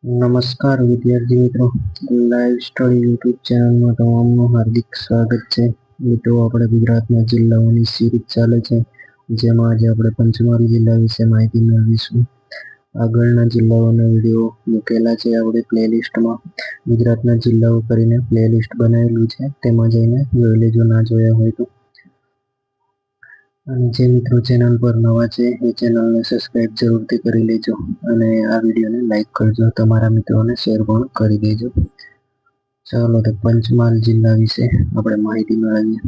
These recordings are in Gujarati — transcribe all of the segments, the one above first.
નમસ્કાર વિદ્યાર્થી મિત્રો, લાઈવ સ્ટડી યુટ્યુબ ચેનલમાં તમામનું હાર્દિક સ્વાગત છે. મિત્રો, આપણે ગુજરાતના જિલ્લાઓની સિરીઝ ચાલે છે, જેમાં આજે આપણે પંચમહાલ જિલ્લા વિશે માહિતી મેળવીશું. આગળના જિલ્લાઓના વિડીયો મૂકેલા છે આપણે પ્લેલિસ્ટમાં. ગુજરાતના જિલ્લાઓ કરીને પ્લેલિસ્ટ બનાવેલું છે, તેમાં જઈને જોઈ લેજો ના જોયા હોય તો. અને જે મિત્રો ચેનલ પર નવા છે એ ચેનલને સબસ્ક્રાઇબ જરૂરથી કરી લેજો અને આ વિડીયોને લાઈક કરજો, તમારા મિત્રોને શેર પણ કરી દેજો. ચાલો તો પંચમહાલ જિલ્લા વિશે આપણે માહિતી મેળવીએ.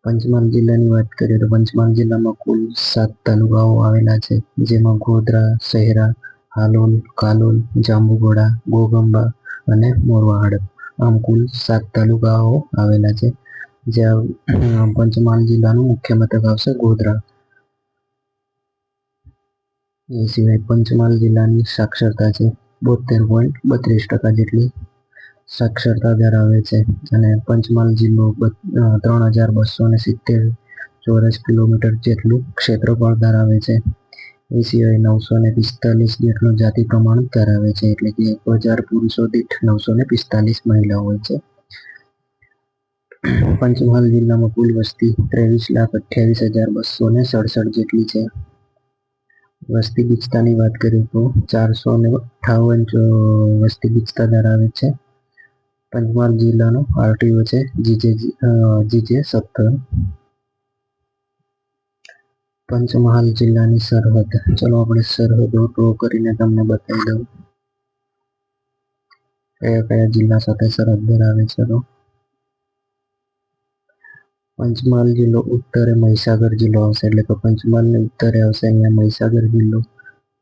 પંચમહાલ જિલ્લાની વાત કરીએ તો પંચમહાલ જિલ્લામાં કુલ 7 તાલુકાઓ આવેલા છે, જેમાં ગોધરા, શહેરા, હાલોલ, કાલોલ, જાંબુઘોડા, ઘોઘંબા અને મોરવા હડપ, આમ કુલ 7 તાલુકાઓ આવેલા છે. જ્યાં પંચમહાલ જિલ્લાનું મુખ્ય મથક આવશે ગોધરા. એ સિવાય પંચમહાલ જિલ્લાની સાક્ષરતા છે 72.32% જેટલી સાક્ષરતા ધરાવે છે અને પંચમહાલ જિલ્લો 3270 ચોરસ કિલોમીટર જેટલું ક્ષેત્રફળ ધરાવે છે. એ સિવાય 945 જેટલું જાતિ પ્રમાણ ધરાવે છે, એટલે કે 1000 પુરુષો દીઠ 945 મહિલાઓ હોય છે. પંચમહાલ જિલ્લામાં કુલ વસ્તી 23,28,267 જેટલી છે. વસ્તી ગીચતાની વાત કરીએ તો 458 વસ્તી ગીચતા ધરાવે છે. પંચમહાલ જિલ્લાનો આરટીઓ છે GJ 17. પંચમહાલ જિલ્લાની સરહદ, ચલો આપણે સરહદો ડ્રો કરીને તમને બતાવી દઉં કયા કયા જિલ્લા સાથે સરહદ ધરાવે છે. તો પંચમહાલ જિલ્લો ઉત્તરે મહીસાગર જિલ્લો આવશે, એટલે કે પંચમહાલની ઉત્તરે આવશે અહીંયા મહીસાગર જિલ્લો.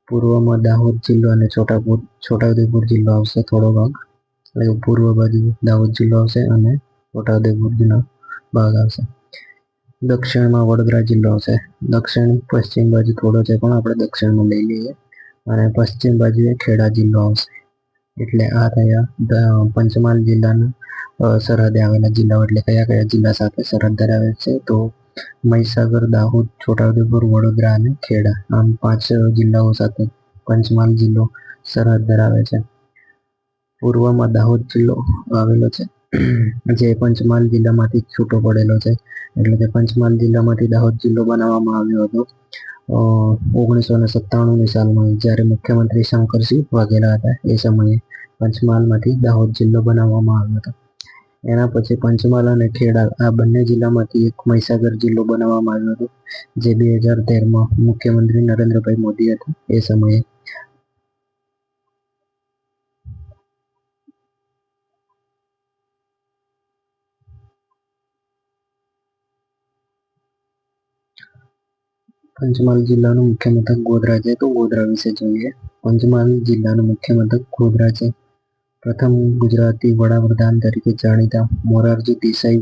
પૂર્વમાં દાહોદ જિલ્લો અને છોટાઉદેપુર જિલ્લો આવશે થોડો ભાગ, એટલે પૂર્વ બાજુ દાહોદ જિલ્લો આવશે અને છોટાઉદેપુર જિલ્લો ભાગ આવશે. દક્ષિણમાં વડોદરા જિલ્લો આવશે. દક્ષિણ પશ્ચિમ બાજુ થોડો છે પણ આપણે દક્ષિણમાં લઈ લઈએ, અને પશ્ચિમ બાજુએ ખેડા જિલ્લો આવશે. એટલે આ થયા પંચમહાલ જિલ્લાના સરહદે આવેલા જિલ્લાઓ. એટલે કયા કયા જિલ્લા સાથે સરહદ ધરાવે છે તો મહીસાગર, દાહોદ, છોટાઉદેપુર, વડોદરા અને ખેડા, આમ 5 જિલ્લાઓ સાથે પંચમહાલ જિલ્લો સરહદ ધરાવે છે. પૂર્વમાં દાહોદ જિલ્લો આવેલો છે, જે પંચમહાલ જિલ્લામાંથી છૂટો પડેલો છે. એટલે કે પંચમહાલ જિલ્લામાંથી દાહોદ જિલ્લો બનાવવામાં આવ્યો હતો 1997ની સાલમાં, જ્યારે મુખ્યમંત્રી શંકરસિંહ વાઘેલા હતા એ સમયે પંચમહાલમાંથી દાહોદ જિલ્લો બનાવવામાં આવ્યો હતો. એના પછી પંચમહાલ અને ખેડા આ બંને જિલ્લામાંથી એક મહીસાગર જિલ્લો બનાવવામાં આવ્યો હતો, જે 2013માં મુખ્યમંત્રી નરેન્દ્રભાઈ મોદી હતા એ સમયે. પંચમહાલ જિલ્લાનું મુખ્ય મથક ગોધરા છે, તો ગોધરા વિશે જોઈએ. પંચમહાલ જિલ્લાનું મુખ્ય મથક ગોધરા છે. પ્રથમ ગુજરાતી વડાપ્રધાન તરીકે જાણીતા મોરારજી દેસાઈ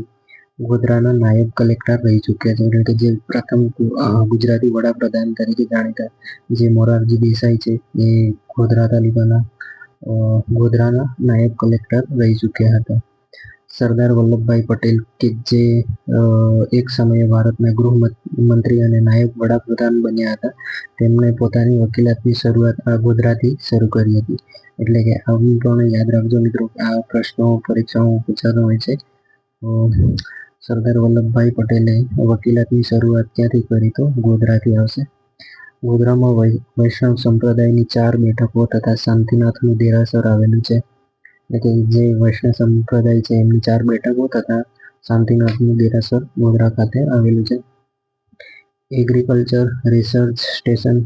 ગોધરાના નાયબ કલેક્ટર રહી ચૂક્યા છે. એટલે કે જે પ્રથમ ગુજરાતી વડાપ્રધાન તરીકે જાણીતા જે મોરારજી દેસાઈ છે એ ગોધરા તાલુકાના ગોધરાના નાયબ કલેક્ટર રહી ચૂક્યા હતા. સરદાર વલ્લભભાઈ પટેલ કે જે એક સમયે ભારતના ગૃહમંત્રી અને નાયબ વડાપ્રધાન બન્યા હતા, તેમણે પોતાની વકીલાતની શરૂઆત આ ગોધરાથી શરૂ કરી હતી. એટલે કે આવું પણ યાદ રાખજો મિત્રો, આ પ્રશ્નો પરીક્ષામાં પૂછાતો હોય છે. સરદાર વલ્લભભાઈ પટેલે વકીલાતની શરૂઆત ક્યાંથી કરી તો ગોધરાથી આવશે. ગોધરામાં વૈષ્ણવ સંપ્રદાયની 4 બેઠકો તથા શાંતિનાથનું દેરાસર આવેલું છે. એટલે કે જે વૈષ્ણવ સંપ્રદાય છે એમની 4 બેઠકો તથા શાંતિનાથનું દેરાસર ગોધરા ખાતે આવેલું છે. એગ્રીકલ્ચર રિસર્ચ સ્ટેશન,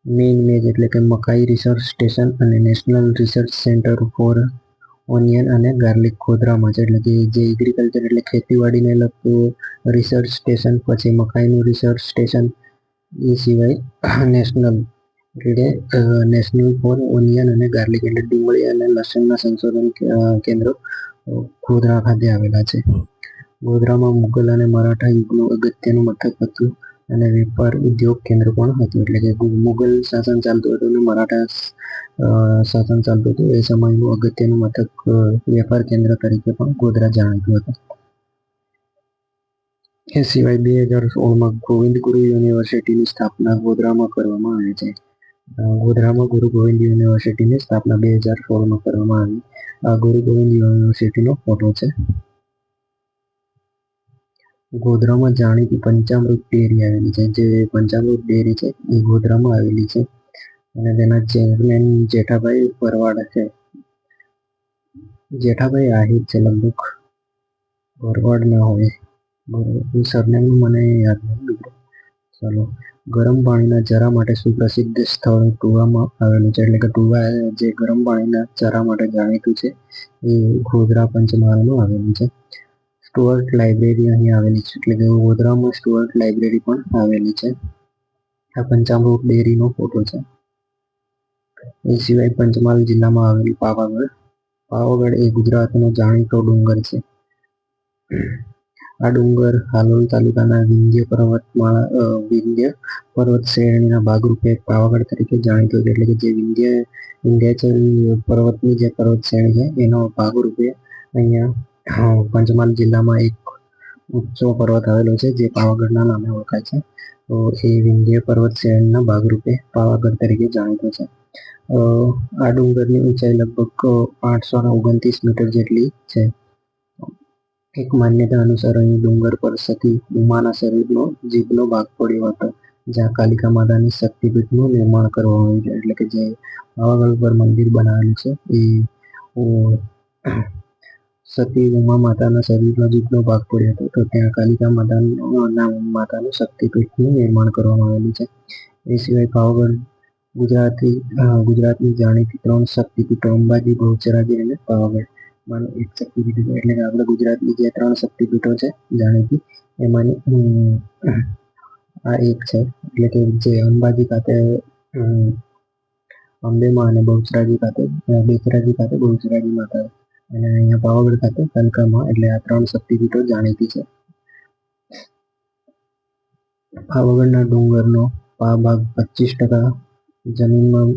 મેઇન મેજ એટલે કે મકાઈ રિસર્ચ સ્ટેશન અને national research centre for onion અને ગાર્લિક ગોધરામાં છે. એટલે કે જે એગ્રીકલ્ચર એટલે ખેતીવાડીને લગતું રિસર્ચ સ્ટેશન, પછી મકાઈનું રિસર્ચ સ્ટેશન, એ સિવાય નેશનલ ફોર ઓનિયન અને ગાર્લિક એટલે ડુંગળી અને લસણના સંશોધન કેન્દ્રો ગોધરા ખાતે આવેલા છે. ગોધરામાં મુગલ અને મરાઠા યુગનું અગત્યનું મથક હતું અને વેપાર ઉદ્યોગ કેન્દ્ર પણ હતું. એટલે કે મુગલ શાસન ચાલતું હતું અને મરાઠા શાસન ચાલતું હતું એ સમયનું અગત્યનું મથક વેપાર કેન્દ્ર તરીકે પણ ગોધરા જાણીતું હતું. એ સિવાય 2016માં ગોવિંદ ગુરુ યુનિવર્સિટીની સ્થાપના ગોધરામાં કરવામાં આવી છે. ગોધરામાં ગુરુ ગોવિંદ યુનિવર્સિટીની સ્થાપના 2016માં કરવામાં આવી. આ ગુરુ ગોવિંદ યુનિવર્સિટીનો ફોટો છે. ગોધરામાં જાણીતી પંચામૃત ડેરી આવેલી છે. જે પંચામૃત ડેરી છે એ ગોધરામાં આવેલી છે અને તેના ચેરમેન જેઠાભાઈ ભરવાડ છે. જેઠાભાઈ આહિર છે, લગભગ ભરવાડ ના હોય. સરનેમ મને યાદ નહીં મિત્રો. ચાલો, ગરમ પાણીના ચરા માટે સુપ્રસિદ્ધ સ્થળ ટુવામાં આવેલું છે. એટલે કે ટુવા જે ગરમ પાણીના ચરા માટે જાણીતું છે એ ગોધરા પંચમહાલમાં આવેલું છે. સ્ટુઅર્ટ લાઇબ્રેરી અહીં આવેલી છે, એટલે કે ગોધરામાં સ્ટુઅર્ટ લાઇબ્રેરી પણ આવેલી છે. આ પંચામૃત ડેરીનો ફોટો છે. એ સિવાય પંચમહાલ જિલ્લામાં આવેલી પાવાગઢ. પાવાગઢ એ ગુજરાતનો જાણીતો ડુંગર છે. આ ડુંગર હાલોલ તાલુકાના વિંધ્ય પર્વત શ્રેણીના ભાગરૂપે પાવાગઢ તરીકે જાણીતો છે. એટલે કે જે વિંધ્યાચલ પર્વતની જે પર્વત શ્રેણી છે એનો ભાગરૂપે અહીંયા પંચમહાલ જિલ્લામાં એક ઊંચો પર્વત આવેલો છે જે પાવાગઢના નામે ઓળખાય છે. તો એ વિંધ્ય પર્વત શ્રેણીના ભાગરૂપે પાવાગઢ તરીકે જાણીતો છે. આ ડુંગરની ઊંચાઈ લગભગ 529 મીટર જેટલી છે. એક માન્યતા અનુસાર અહીં ડુંગર પર સતી ઉમાના શરીરનો જીભનો ભાગ પડ્યો હતો, જ્યાં કાલિકા માતાની શક્તિપીઠનું નિર્માણ કરવામાં આવ્યું છે. એટલે કે જે પાવાગઢ પર મંદિર બનાવેલું છે એ સતી ઉમા માતાના શરીરનો જીભનો ભાગ પડ્યો હતો, તો ત્યાં કાલિકા માતાનું શક્તિપીઠનું નિર્માણ કરવામાં આવેલું છે. એ સિવાય પાવાગઢ ગુજરાતની જાણીતી 3 શક્તિપીઠો અંબાજી, બહુચરાજી અને પાવાગઢ માનું એક શક્તિપીઠ છે. એટલે કે આપણે ગુજરાતની જે 3 શક્તિપીઠો છે જાણીતી એમાંની આ એક છે. એટલે કે જે અંબાજી ખાતે અંબેમાં અને બેચરાજી ખાતે બહુચરાજી માતા અને અહીંયા પાવાગઢ ખાતે કાલિકામાં. એટલે આ 3 શક્તિપીઠો જાણીતી છે. પાવાગઢના ડુંગરનો ભાગ 25%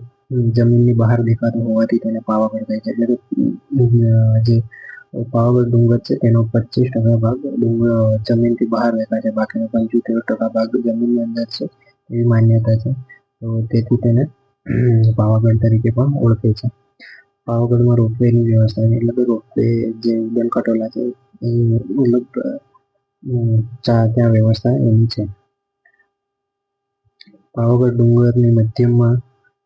જમીનની બહાર દેખાતો હોવાથી તેને પાવાગઢ કહે છે. એટલે કે જે પાવાગઢ ડુંગર છે તેનો 25% ભાગ જમીનથી બહાર દેખાય છે, બાકીનો 75% ભાગ જમીનની અંદર છે એવી માન્યતા છે. તો તેથી તેને પાવાગઢ તરીકે પણ ઓળખે છે. પાવાગઢમાં રોપવેની વ્યવસ્થા છે. એટલે કે રોપવે જે ઉડન ખટોલા છે એ મતલબ ત્યાં વ્યવસ્થા એની છે. પાવાગઢ ડુંગરની મધ્યમાં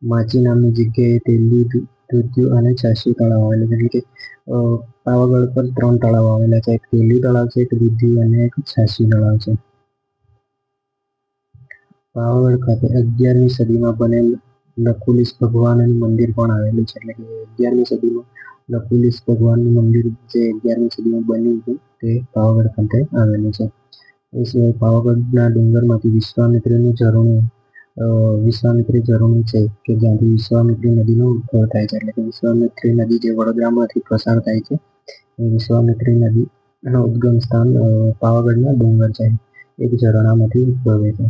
માચી નામની જગ્યાએ તેલી, દૂધિયું અને છાશિયું તળાવ આવેલું છે. એટલે કે પાવાગઢ પર 3 તળાવ આવેલા છે. એક તેલી તળાવ છે, એક દૂધિયું અને એક છાશિયું તળાવ છે. પાવાગઢ ખાતે 11મી સદીમાં બનેલ લકુલિશ ભગવાનનું મંદિર પણ આવેલું છે. એટલે કે 11મી સદીમાં લકુલિશ ભગવાનનું મંદિર જે 11મી સદીમાં બન્યું હતું તે પાવાગઢ ખાતે આવેલું છે. એ સિવાય પાવાગઢના ડુંગરમાંથી વિશ્વામિત્રી ઝરણું છે કે જ્યાંથી વિશ્વામિત્રી નદીનો ઉદ્ભવ થાય છે. એટલે કે વિશ્વામિત્રી નદી જે વડોદરામાંથી પસાર થાય છે એ વિશ્વામિત્રી નદીનો ઉદ્ગમ સ્થાન પાવાગઢના ડુંગર છે. એક ઝરણામાંથી ઉદ્ભવે છે.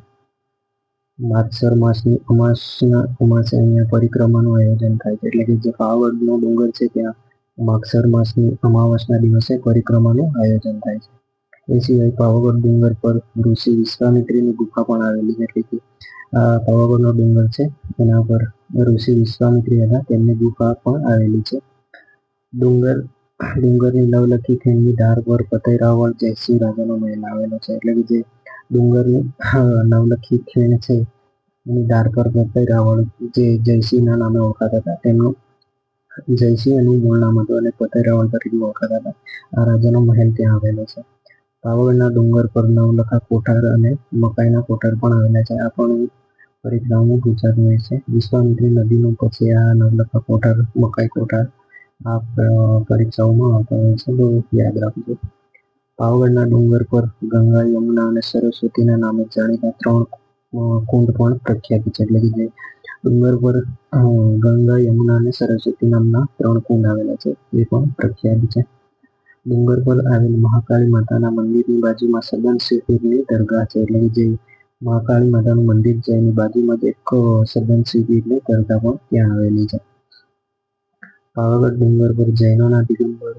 માગસર માસની અમાસે અહીંયા પરિક્રમાનું આયોજન થાય છે. એટલે કે જે પાવાગઢનો ડુંગર છે ત્યાં માગસર માસની અમાવસના દિવસે પરિક્રમાનું આયોજન થાય છે. એ સિવાય પાવાગઢ ડુંગર પર ઋષિ વિશ્વામિત્રીની ગુફા પણ આવેલી છે. એટલે કે આ પાવાગઢનો ડુંગર છે એના પર ઋષિ વિશ્વામિત્રી હતા તેમની ગુફા પણ આવેલી છે. ડુંગરની નવલખી ખીણની ધાર પર ફતેરાવળ જયસિંહ રાજાનો મહેલ આવેલો છે. એટલે કે જે ડુંગરની નવલખી ખીણ છે એની ધાર પર ફતેરાવળ જે જયસિંહના નામે ઓળખાતા હતા, તેમનું જયસિંહ એનું મૂળ નામ હતું અને ફતેરાવળ તરીકે ઓળખાતા હતા. આ રાજાનો મહેલ ત્યાં આવેલો છે. પાવાગઢના ડુંગર પર નવલખા કોઠાર અને મકાઈના કોઠાર પણ આવેલા છે. આ પણ પરિક્રમામાં પૂછાતું હોય છે. વિશ્વામિત્રી નદીનું પછી આ નવલખા કોઠાર, મકાઈ કોઠાર આ પરીક્ષાઓમાં આવતા હોય છે, તો યાદ રાખજો. પાવાગઢના ડુંગર પર ગંગા, યમુના અને સરસ્વતીના નામે જાણીતા 3 કુંડ પણ પ્રખ્યાત છે. એટલે કે જે ડુંગર પર ગંગા, યમુના અને સરસ્વતી નામના 3 કુંડ આવેલા છે એ પણ પ્રખ્યાત છે. ડુંગર પર આવેલ મહાકાળી માતાના મંદિરની બાજુમાં સદનસિંહ પીરની દરગાહ છે. એટલે કે જે મહાકાળી માતાનું મંદિર છે એની બાજુમાં જ એક સદનસિંહ પીરની દરગાહ પણ ત્યાં આવેલી છે. પાવાગઢ ડુંગર પર જૈનોના દિગંબર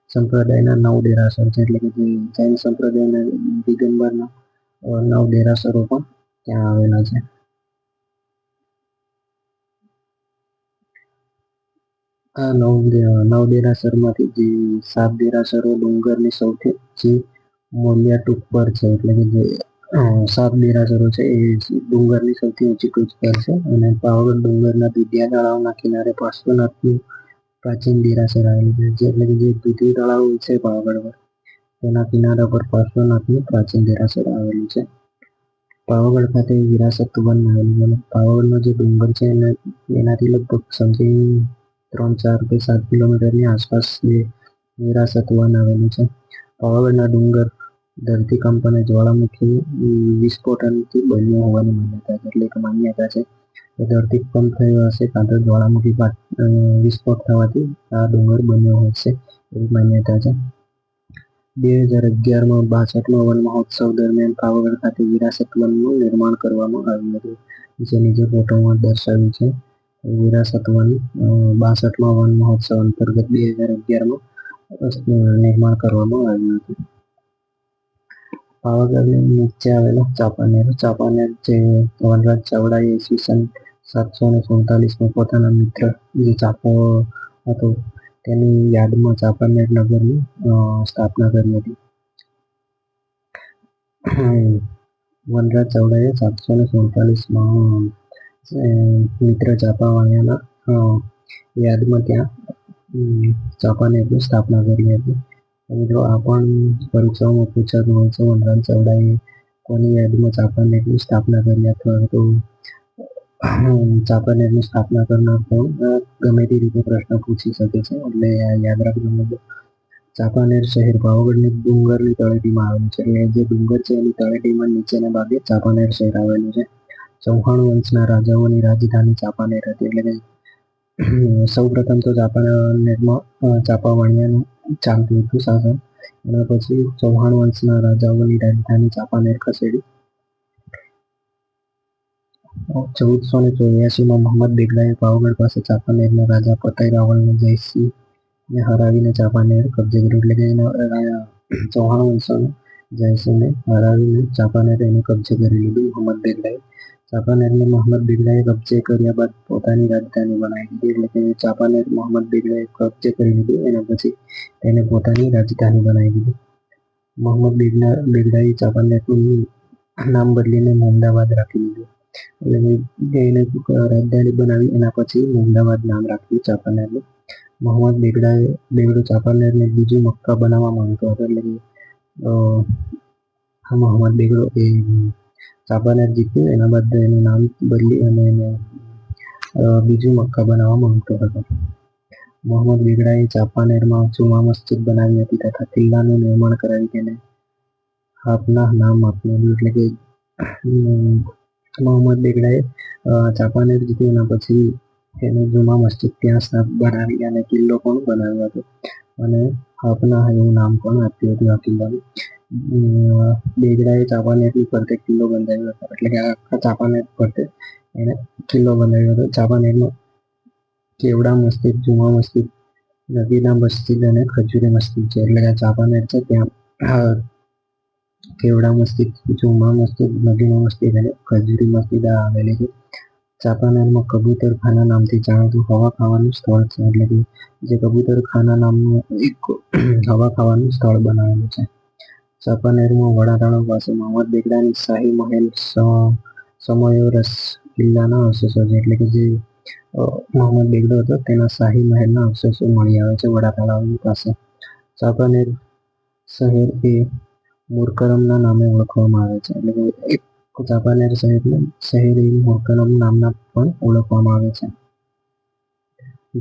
સંપ્રદાયના 9 દેરાસર છે. એટલે કે જે જૈન સંપ્રદાયના દિગંબરના 9 દેરાસરો પણ ત્યાં આવેલા છે. આ નવ દેરાસરમાંથી જે 7 દેરાસરો ડુંગરની સૌથી ઊંચી મોલિયા ટૂંક પર છે. એટલે કે જે 7 દેરાસરો છે એ ડુંગરની સૌથી ઊંચી ટોચ પર છે. અને પાવાગઢ ડુંગરના દુધિયા તળાવના કિનારે પાર્શ્વનાથનું પ્રાચીન દેરાસર આવેલું છે. એટલે કે જે દુધિયું તળાવ છે પાવાગઢ પર, તેના કિનારા પર પાર્શ્વનાથનું પ્રાચીન દેરાસર આવેલું છે. પાવાગઢ ખાતે વિરાસત વન આવેલું છે. પાવાગઢનો જે ડુંગર છે એનાથી લગભગ સમથિંગ 3, 4 કે 7 કિલોમીટરની આસપાસ જે વિરાસત વન આવેલું છે. પાવાગઢના ડુંગર ધરતીકંપ અને જ્વાળામુખી વિસ્ફોટનથી બન્યો હોવાની માન્યતા છે. એટલે કે માન્યતા છે કે ધરતીકંપ થયો હશે કાં તો જ્વાળામુખી વિસ્ફોટ થવાથી આ ડુંગર બન્યો હશે એવી માન્યતા છે. 2011માં 62મા વન મહોત્સવ દરમિયાન પાવાગઢ ખાતે વિરાસત વનનું નિર્માણ કરવામાં આવ્યું હતું. જે નીચે ફોટોમાં દર્શાવ્યું છે. વિરાસત વન 62મા વન મહોત્સવ અંતર્ગત 2011માં નિર્માણ કરવામાં આવ્યું હતું. પાવાગઢની નીચે આવેલો ચાંપાનેર જે વનરાજ ચાવડાએ ઈસવીસન 747માં પોતાના મિત્ર જે ચાંપો હતો તેની યાદમાં ચાંપાનેર નગરની સ્થાપના કરી હતી. વનરાજ ચાવડાએ 747માં મિત્ર ચાંપાવાળાના યાદમાં ત્યાં ચાંપાનેરની સ્થાપના કરી હતી. મિત્રો આ પણ પરીક્ષાઓમાં પૂછાતું હોય છે, વનરાજ ચાવડાએ કોની યાદમાં ચાંપાનેરની સ્થાપના કરી અથવા તો ચાંપાનેરની સ્થાપના કરનાર કોણ, ગમે તે રીતે પ્રશ્ન પૂછી શકે છે. એટલે આ યાદ રાખજો. ચાંપાનેર શહેર પાવાગઢની ડુંગરની તળેટીમાં આવેલું છે. એટલે જે ડુંગર છે એની તળેટીમાં નીચેના ભાગે ચાંપાનેર શહેર આવેલું છે. ચૌહાણ વંશના રાજાઓની રાજધાની ચાંપાનેર હતી. એટલે કે સૌ પ્રથમ તો ચાંપાનેરમાં ચાંપાવાણિયાનું ચાલતું હતું શાસન. એના પછી ચૌહાણ વંશના રાજાઓની રાજધાની ચાંપાનેર ખસેડી. 1484માં મોહમ્મદ બેગડાએ પાવાગઢ પાસે ચાંપાનેરના રાજા પતાઈ રાવળને જયસિંહને હરાવીને ચાંપાનેર કબજે કર્યું. એટલે કે ચૌહાણ વંશના જયસિંહને હરાવીને ચાંપાનેર એને કબજે કરી લીધું મોહમ્મદ બેગડાએ. ચાંપાનેરને મોહમ્મદ બેગડાએ કબજે કર્યા બાદ પોતાની રાજધાની બનાવી દીધી. એટલે કે ચાંપાનેર મોહમ્મદ બેગડાએ કબજે કરી લીધું, એના પછી તેને પોતાની રાજધાની બનાવી દીધી. મોહમ્મદ બેગડાએ ચાંપાનેરનું નામ બદલીને મમદાવાદ રાખી દીધું. એટલે એને રાજધાની બનાવી એના પછી મમદાવાદ નામ રાખ્યું ચાંપાનેરનું. મોહમ્મદ બેગડો ચાંપાનેરને બીજું મક્કા બનાવવા માંગતો હતો. એટલે કે મોહમ્મદ બેગડો એ ચાંપાનેર જીત્યું, એના બાદ એનું નામ બદલી અને એને બીજું મક્કા બનાવવા માંગતો હતો. મોહમ્મદ બેગડાએ ચાંપાનેરમાં જુમા મસ્જિદ બનાવી હતી તથા કિલ્લાનું નિર્માણ કરાવી તેને આપના નામ આપેલું. એટલે કે મોહમ્મદ બેગડાએ ચાંપાનેર જીત્યું એના પછી તેને જુમા મસ્જિદ ત્યાં બનાવી અને કિલ્લો પણ બનાવ્યો હતો અને આપના એવું નામ પણ આપ્યું હતું આ કિલ્લાનું. બેગડાએ ચાંપાનેરની ફરતે કિલ્લો બંધાવ્યો હતો. એટલે કે આખા ચાંપાનેર ફરતે એને કિલ્લો બંધાવ્યો હતો. ચાંપાનેરમાં કેવડા મસ્જિદ, જુમા મસ્જિદ, નગીના મસ્જિદ અને ખજૂરી મસ્જિદ છે. એટલે કે ચાંપાનેર છે ત્યાં કેવડા મસ્જિદ, જુમા મસ્જિદ, નગીના મસ્જિદ અને ખજૂરી મસ્જિદ આવેલી છે. ચાંપાનેરમાં કબૂતરખાના નામથી જાણીતું હવા ખાવાનું સ્થળ છે. એટલે કે જે કબૂતરખાના નામનું એક હવા ખાવાનું સ્થળ બનાવેલું છે. ચાંપાનેરમાં વડા તળાવ પાસે મોહમ્મદ બેગડાની શાહી મહેલ સમયોરસ કિલ્લાના અવશેષો છે. એટલે કે જે મોહમ્મદ બેગડો હતો તેના શાહી મહેલના અવશેષો મળી આવે છે વડા તળાવની પાસે. ચાંપાનેર શહેર એ મુરકરમના નામે ઓળખવામાં આવે છે. એટલે કે એક ચાંપાનેર શહેર એ મુરકરમ નામના પણ ઓળખવામાં આવે છે.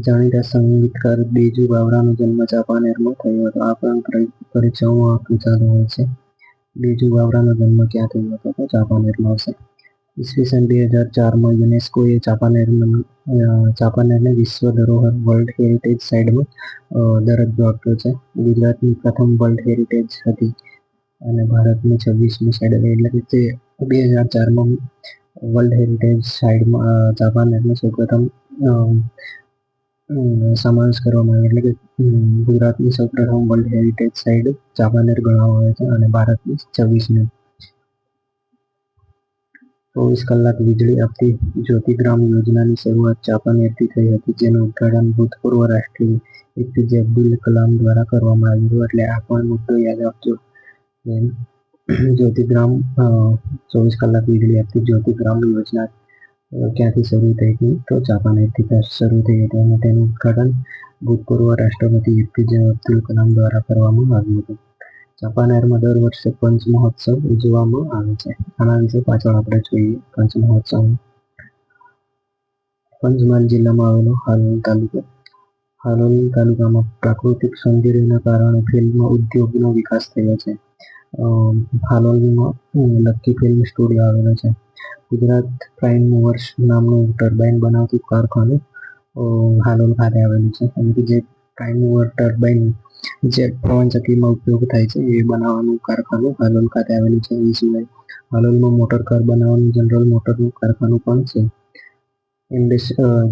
જાણીતા સંગીતકાર બેજુ બાવરાનો જન્મ ચાંપાનેરમાં થયો હતો. આ પણ પરીક્ષાઓમાં પૂછાતો હોય છે. બેજુ બાવરાનો જન્મ ક્યાં થયો હતો? તો ચાંપાનેરમાં હશે. ઈસવીસન 2004માં યુનેસ્કોએ ચાંપાનેરને વિશ્વ ધરોહર વર્લ્ડ હેરિટેજ સાઇટમાં દરજ્જો આપ્યો છે. ગુજરાતની પ્રથમ વર્લ્ડ હેરિટેજ હતી અને ભારતની 26મી સાઇટ હતી. એટલે કે તે 2004માં વર્લ્ડ હેરિટેજ સાઇટમાં ચાંપાનેરને સૌપ્રથમ સમાવેશ કરવામાં આવ્યો. એટલે કે ગુજરાતની સૌપ્રથમ વર્લ્ડ હેરિટેજ સાઇટ ચાંપાનેર ગણવામાં આવે છે અને ભારતની 26મી. 24 કલાક વીજળી આપતી જ્યોતિગ્રામ યોજનાની શરૂઆત ચાંપાનેરથી થઈ હતી, જેનું ઉદ્ઘાટન ભૂતપૂર્વ રાષ્ટ્રપતિ એપીજે અબ્દુલ કલામ દ્વારા કરવામાં આવ્યું હતું. એટલે આ પણ મુદ્દો યાદ રાખજો. જ્યોતિગ્રામ 24 કલાક વીજળી આપતી જ્યોતિગ્રામ યોજના ક્યાંથી શરૂ થઈ હતી? તો ચાંપાનેરથી શરૂ થઈ હતી અને તેનું ઉદ્ઘાટન ભૂતપૂર્વ રાષ્ટ્રપતિ એપીજે અબ્દુલ કલામ દ્વારા કરવામાં આવ્યું હતું. ચાંપાનેરમાં દર વર્ષે પંચ મહોત્સવ ઉજવવામાં આવે છે. આના વિશે પાછળ આપણે જોઈએ. પંચ મહોત્સવ પંચમહાલ જિલ્લામાં આવેલો હાલોલ તાલુકો. હાલોલ તાલુકામાં પ્રાકૃતિક સૌંદર્યના કારણે ફિલ્મ ઉદ્યોગનો વિકાસ થયો છે. હાલોલમાં લક્કી ફિલ્મ સ્ટુડિયો આવેલો છે. ગુજરાત પ્રાઇમ મૂવર્સ નામનું ટર્બાઇન બનાવતું કારખાનું હાલોલ ખાતે આવેલું છે. જે પ્રાઇમ મૂવર ટર્બાઇન જે પવનચક્કીમાં ઉપયોગ થાય છે એ બનાવવાનું કારખાનું હાલોલ ખાતે આવેલું છે. એ સિવાય હાલોલમાં મોટર કાર બનાવવાનું જનરલ મોટરનું કારખાનું પણ છે.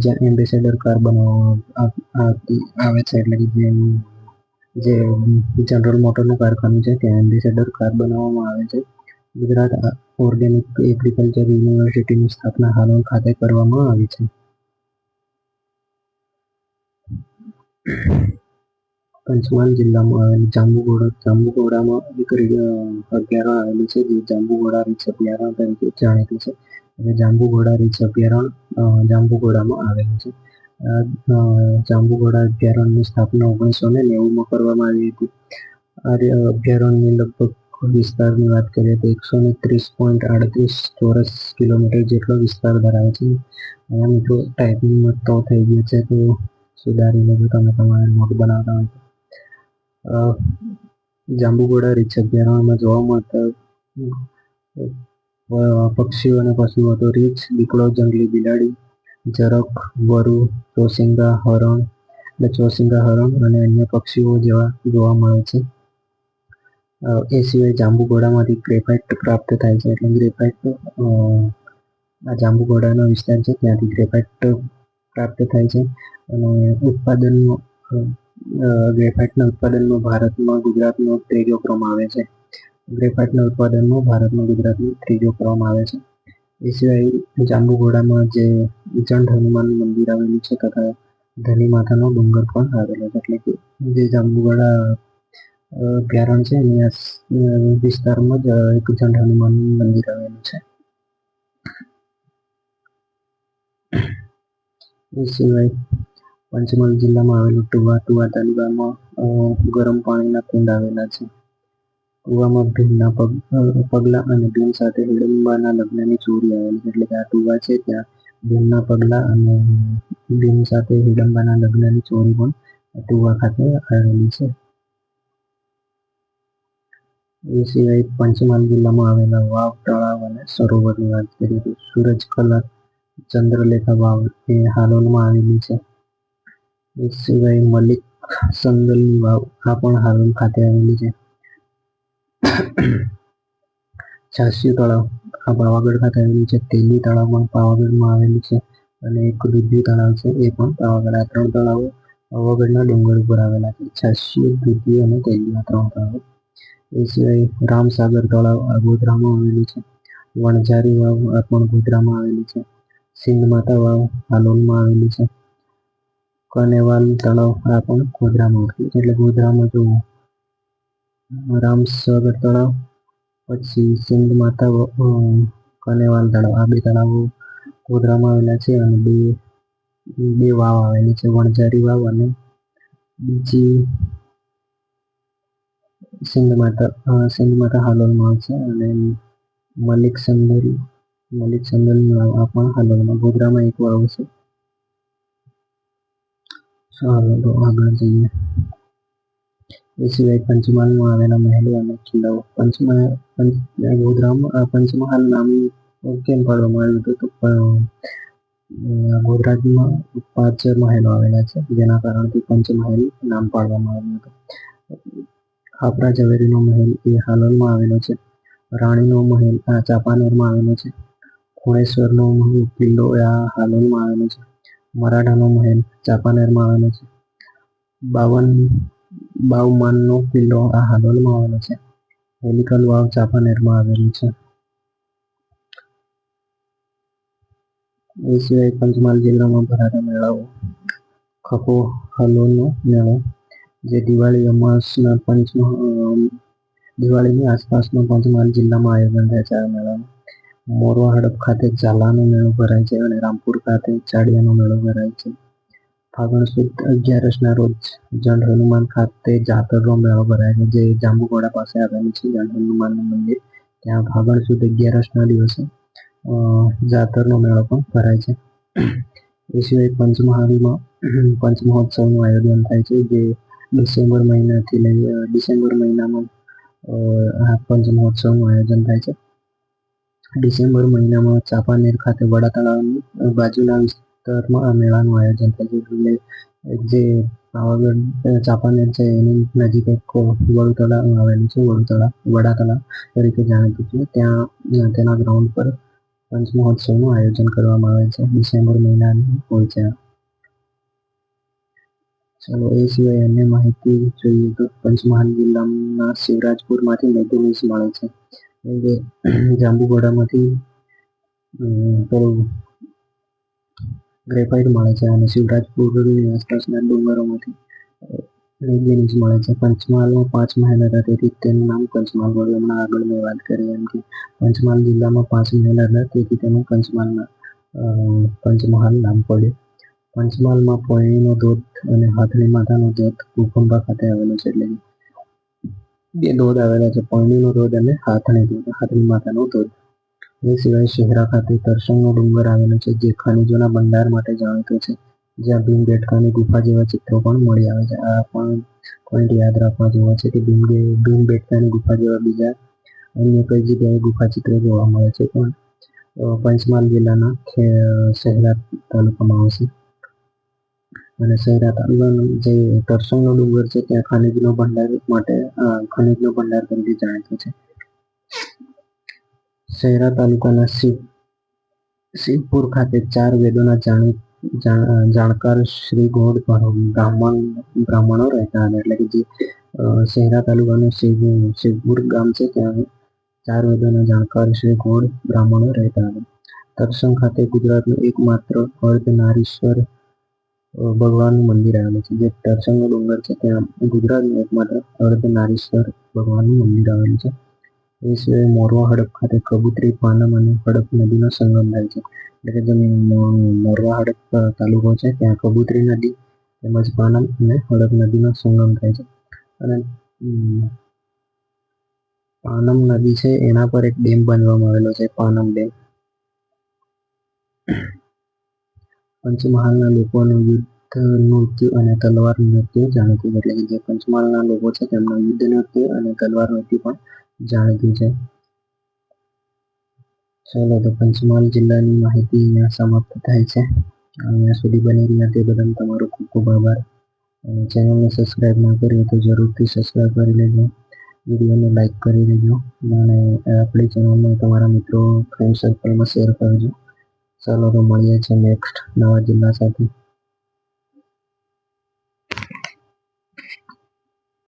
જ્યાં એમ્બેસેડર કાર બનાવવામાં આવે છે, એટલે કે જે જનરલ મોટરનું કારખાનું છે ત્યાં એમ્બેસેડર કાર બનાવવામાં આવે છે. ગુજરાત ઓર્ગેનિક એગ્રીકલ્ચર યુનિવર્સિટીની સ્થાપના હાલોલ ખાતે કરવામાં આવી છે. પંચમહાલ જિલ્લામાં આવેલ જાંબુઘોડામાં એક અભયારણ્ય આવેલું છે, જે જાંબુઘોડા રીંછ અભયારણ્ય તરીકે જાણીતું છે. અને જાંબુઘોડા રીંછ અભયારણ્ય જાંબુઘોડામાં આવેલું છે. જાંબુઘોડા અભયારણ્યની સ્થાપના 1990માં કરવામાં આવી હતી. આ અભયારણ્યની લગભગ વિસ્તારની વાત કરીએ તો 130.38 ચોરસ કિલોમીટર જેટલો વિસ્તાર ધરાવે છે. અહીંયા મિત્રો ટાઈપિંગમાં તો થઈ ગયું છે, તો સુધારી લેજો તમે તમારે નોટ બનાવતા હોય. જાંબુઘોડા રીંછ અભયારણ્યમાં જોવા મળતા પક્ષીઓ અને પશુઓ તો રીંછ, દીપડો, જંગલી બિલાડી, ઝરખ, વરુ, ચોસિંગા હરણ અને અન્ય પક્ષીઓ જેવા જોવા મળે છે. એ સિવાય જાંબુઘોડામાંથી ગ્રેફાઇટ પ્રાપ્ત થાય છે. એટલે ગ્રેફાઇટ આ જાંબુઘોડાનો વિસ્તાર છે ત્યાંથી ગ્રેફાઇટ પ્રાપ્ત થાય છે. અને ગ્રેફાઇટના ઉત્પાદનમાં ભારતમાં ગુજરાતનો ત્રીજો ક્રમ આવે છે. ગ્રેફાઇટના ઉત્પાદનમાં ભારતમાં ગુજરાતનો ત્રીજો ક્રમ આવે છે. એ સિવાય જાંબુઘોડામાં જે જંડ હનુમાન મંદિર આવેલું છે તથા ધની માતાનો ડુંગર પણ આવેલો છે. એટલે કે જે જાંબુઘોડા અભયારણ્ય છે એની વિસ્તારમાં જ એક જંડ હનુમાન મંદિર આવેલું છે. એ સિવાય પંચમહાલ જિલ્લામાં આવેલું ટુવા તાલુકામાં ગરમ પાણીના કુંડ આવેલા છે. ટુવામાં ભીમના પગલા અને ભીમ સાથે હિડમ્બાના લગ્નની ચોરી આવેલી છે. એટલે કે આ ટુવા છે ત્યાં ભીમના પગલા અને ભીમ સાથે હિડમ્બાના લગ્નની ચોરી પણ ટુવા ખાતે આવેલી છે. એ સિવાય પંચમહાલ જિલ્લામાં આવેલા વાવ, તળાવ અને સરોવરની વાત કરીએ તો સૂરજકલા ચંદ્રલેખા વાવ એ હાલોલમાં આવેલી છે. એ સિવાય મલિક સંદલની વાવ આ પણ હાલોલ ખાતે આવેલી છે. છાસ્યુ તળાવ આ પાવાગઢ ખાતે આવેલું છે. તેલી તળાવ પણ પાવાગઢમાં આવેલું છે અને એક દુધિયું તળાવ છે એ પણ પાવાગઢ. આ 3 તળાવો પાવાગઢના ડુંગર ઉપર આવેલા છે. છાસ્યુ, દુધિયું અને તેલી, આ 3 તળાવો. એ સિવાય રામસાગર તળાવ આ ગોધરામાં આવેલું છે. વણઝારી વાવ આ પણ ગોધરામાં આવેલી છે. સિંધ માતા વાવ હાલોલમાં આવેલી છે. કનેવાલ તળાવ આ પણ ગોધરામાં આવેલું છે. એટલે ગોધરામાં જો રામસાગર તળાવ, પછી સિંધ માતા, કનેવાલ તળાવ આ 2 તળાવો ગોધરામાં આવેલા છે અને બે વાવ આવેલી છે. વણઝારી વાવ અને બીજી સિંધ માતા હાલોલમાં છે અને મલિક સંદલની વાવ આ પણ હાલોલમાં. ગોધરામાં એક વાવ છે. ચાલો તો આગળ જઈએ. એ સિવાય પંચમહાલમાં આવેલા મહેલો અને કિલ્લાઓ. ગોધરામાં પંચમહાલ નામ કેમ પાડવામાં આવ્યું હતું? તો ગોધરામાં 5 મહેલો આવેલા છે, જેના કારણથી પંચમહાલ નામ પાડવામાં આવ્યું હતું. ખાપરા ઝવેરીનો મહેલ એ હાલોલમાં આવેલો છે. રાણીનો મહેલ આ ચાંપાનેરમાં આવેલો છે. ખૂણેશ્વરનો કિલ્લો આ હાલોલમાં આવેલો છે. મરાઠાનો મહેલ ચાંપાનેરમાં આવેલો છે. બાવમાનનો કિલ્લો આ હાલોલમાં આવેલો છે. હેલિકલ વાવ ચાંપાનેરમાં આવેલું છે. એ સિવાય પંચમહાલ જિલ્લામાં ભરાતા મેળાઓ ખપો હલોનો મેળો, જે દિવાળી અમાસના દિવાળીની આસપાસનો પંચમહાલ જિલ્લામાં આયોજન થાય છે. આ મેળાનું મોરવા હડપ ખાતે ઝાલાનો મેળો ભરાય છે અને રામપુર ખાતે ચાડિયાનો મેળો ભરાય છે. ફાગણ સુદ 11ના રોજ જંડ હનુમાન ખાતે જાતરનો મેળો ભરાય છે, જે જાંબુઘોડા પાસે આવેલું છે. જંડ હનુમાનનું મંદિર ત્યાં ફાગણ સુદ 11ના દિવસે જાતરનો મેળો પણ ભરાય છે. એ સિવાય પંચમહાલમાં પંચમહોત્સવનું આયોજન થાય છે, જે ડિસેમ્બર મહિનામાં આ પંચમહોત્સવનું આયોજન થાય છે. ડિસેમ્બર મહિનામાં ચાંપાનેર ખાતે વડા તળાવની બાજુના વિસ્તારમાં આ મેળાનું આયોજન થાય છે. એટલે જે પાવાગઢ ચાંપાનેર છે એની નજીક એક વડુ તળાવ આવેલું છે. વડા તળાવ તરીકે જાણીતું છે. ત્યાં તેના ગ્રાઉન્ડ પર પંચમહોત્સવનું આયોજન કરવામાં આવે છે. ડિસેમ્બર મહિનાની હોય છે. ચાલો એ સિવાય અન્ય માહિતી જોઈએ તો પંચમહાલ જિલ્લાના શિવરાજપુરમાંથી મેંગેનીઝ મળે છે. જે જાંબુઘોડામાંથી ગ્રેફાઇટ મળે છે અને શિવરાજપુરની આસપાસના ડુંગરોમાંથી મેંગેનીઝ મળે છે. પંચમહાલમાં 5 મહેલ હતા, તેથી તેનું નામ પંચમહાલ પડ્યું. હમણાં આગળ મેં વાત કરી એમ કે પંચમહાલ જિલ્લામાં 5 મહેલ હતા, તેથી તેનું પંચમહાલ નામ પડ્યું. પંચમહાલમાં પોયણીનો ધોધ અને હાથણી માતાનો ધોધ ઘોઘંબા ખાતે આવેલો છે. એટલે બે ધોધ આવેલા છે, પોયણીનો ધોધ અને હાથણી માતાનો ધોધ. એ સિવાય શહેરા ખાતે તરસંગનો ડુંગર આવેલો છે, જે ખનિજોના ભંડાર માટે જાણીતો છે, જ્યાં ભીમબેટકાની ગુફા જેવા ચિત્રો પણ મળી આવે છે. આ પણ પોઈન્ટ યાદ રાખવા જેવા છે કે ભીમબેટકાની ગુફા જેવા બીજા અન્ય કઈ જગ્યાએ ગુફા ચિત્રો જોવા મળે છે, પણ પંચમહાલ જિલ્લાના શહેરા તાલુકામાં આવશે. અને શહેરા તાલુકાનો જે તરસંગનો ડુંગર છે ત્યાં ખનિજનો ભંડાર તરીકે જાણીતો છે. શહેરા તાલુકાના શિવપુર ખાતે 4 વેદોના જાણકાર શ્રી ગોળ બ્રાહ્મણો રહેતા હતા. એટલે કે જે શહેરા તાલુકાનું શિવપુર ગામ છે ત્યાં 4 વેદોના જાણકાર શ્રી ગોળ બ્રાહ્મણો રહેતા હતા. તરસંગ ખાતે ગુજરાતનું એકમાત્ર અર્ધનારીશ્વર ભગવાનનું મંદિર આવેલું છે. જે તરસંગનો ડુંગર છે ત્યાં ગુજરાતનું એકમાત્ર અર્ધનારીશ્વર ભગવાનનું મંદિર આવેલું છે. એ સિવાય મોરવા હડપ ખાતે કબૂતરી, પાનમ અને હડપ નદીનો સંગમ થાય છે. એટલે કે જે મોરવા હડપ તાલુકો છે ત્યાં કબૂતરી નદી તેમજ પાનમ અને હડપ નદીનો સંગમ થાય છે. અને પાનમ નદી છે એના પર એક ડેમ બાંધવામાં આવેલો છે, પાનમ ડેમ. પંચમહાલના લોકોનું યુદ્ધ નૃત્ય અને તલવાર નૃત્ય જાણીતું છે. એટલે કે જે પંચમહાલના લોકો છે તેમનું યુદ્ધ નૃત્ય અને તલવાર નૃત્ય પણ જાણીતું છે. ચાલો તો પંચમહાલ જિલ્લાની માહિતી અહીંયા સમાપ્ત થાય છે. અહીંયા સુધી બની રહ્યા તે બદલ તમારો ખૂબ ખૂબ આભાર. અને ચેનલને સબસ્ક્રાઈબ ના કરી તો જરૂરથી સબસ્ક્રાઈબ કરી લેજો, વિડીયોને લાઈક કરી દેજો અને આપણી ચેનલને તમારા મિત્રો ફ્રેન્ડ સર્કલમાં શેર કરજો. ચાલો તો મળીએ છીએ નેક્સ્ટ નવા જિલ્લા સાથે.